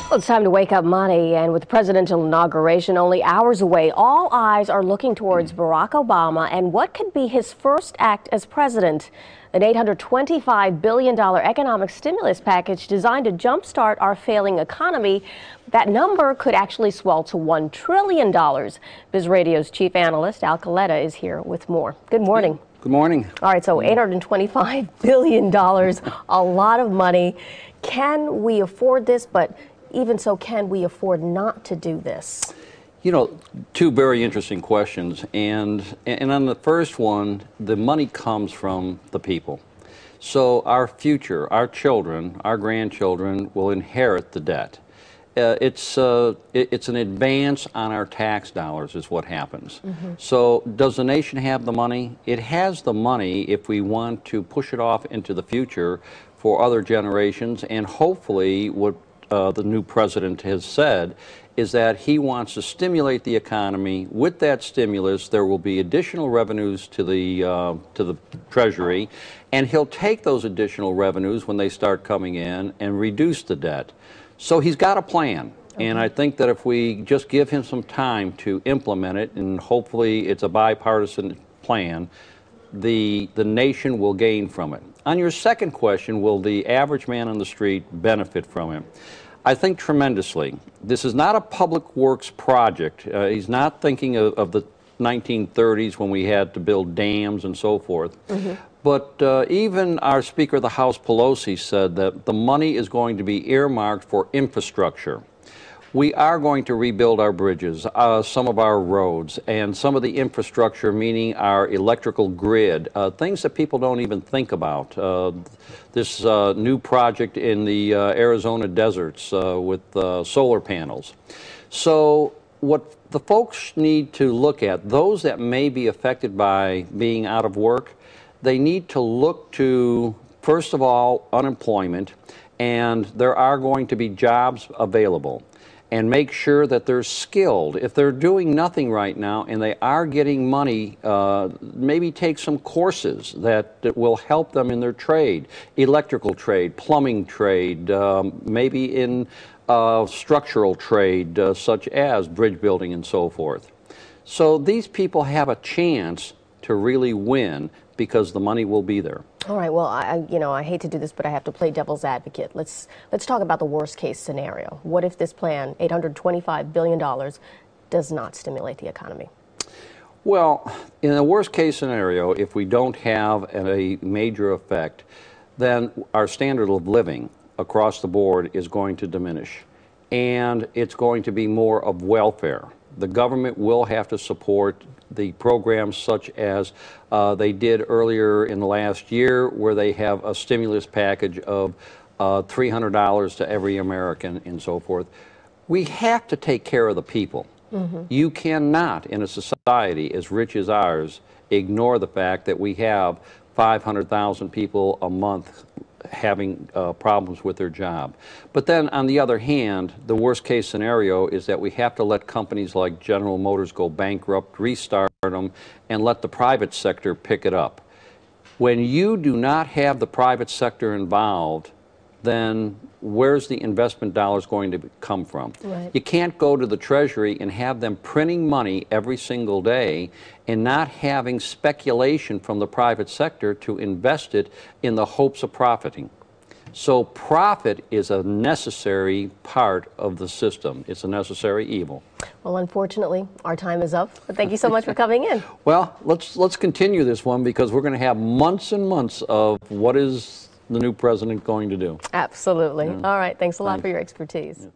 Well, it's time to wake up money, and with the presidential inauguration only hours away, all eyes are looking towards Barack Obama and what could be his first act as president. An $825 billion economic stimulus package designed to jumpstart our failing economy. That number could actually swell to $1 trillion. Biz Radio's chief analyst, Kaleta, is here with more. Good morning. Good morning. All right, so $825 billion, a lot of money. Can we afford this? But even so, can we afford not to do this? You know, two very interesting questions. And on the first one, the money comes from the people. So our future, our children, our grandchildren will inherit the debt. It's an advance on our tax dollars is what happens. So does the nation have the money? It has the money if we want to push it off into the future for other generations, and hopefully what the new president has said is that he wants to stimulate the economy. With that stimulus, there will be additional revenues to the Treasury, and he'll take those additional revenues when they start coming in and reduce the debt. So he's got a plan, and I think that if we just give him some time to implement it, and hopefully it's a bipartisan plan, the nation will gain from it. On your second question, will the average man on the street benefit from it? I think tremendously. This is not a public works project. He's not thinking of the 1930s when we had to build dams and so forth. But even our Speaker of the House, Pelosi, said that the money is going to be earmarked for infrastructure. We are going to rebuild our bridges, some of our roads, and some of the infrastructure, meaning our electrical grid, things that people don't even think about. This new project in the Arizona deserts with solar panels. So what the folks need to look at, those that may be affected by being out of work, they need to look to, first of all, unemployment, and there are going to be jobs available. And make sure that they're skilled. If they're doing nothing right now and they are getting money, maybe take some courses that will help them in their trade, electrical trade, plumbing trade, maybe in structural trade, such as bridge building and so forth. So these people have a chance to really win because the money will be there. All right. Well, I hate to do this, but I have to play devil's advocate. Let's talk about the worst case scenario. What if this plan, $825 billion, does not stimulate the economy? Well, in the worst case scenario, if we don't have a major effect, then our standard of living across the board is going to diminish, and it's going to be more of welfare. The government will have to support the programs such as they did earlier in the last year, where they have a stimulus package of $300 to every American and so forth. We have to take care of the people. You cannot, in a society as rich as ours, ignore the fact that we have 500,000 people a month having problems with their job. But then on the other hand, the worst case scenario is that we have to let companies like General Motors go bankrupt, restart them, and let the private sector pick it up. When you do not have the private sector involved, then where's the investment dollars going to come from? Right. You can't go to the Treasury and have them printing money every single day and not having speculation from the private sector to invest it in the hopes of profiting. So profit is a necessary part of the system. It's a necessary evil. Well, unfortunately, our time is up. But thank you so much for coming in. Well, let's continue this one, because we're going to have months and months of what is the new president going to do. Absolutely. All right. Thanks a lot for your expertise.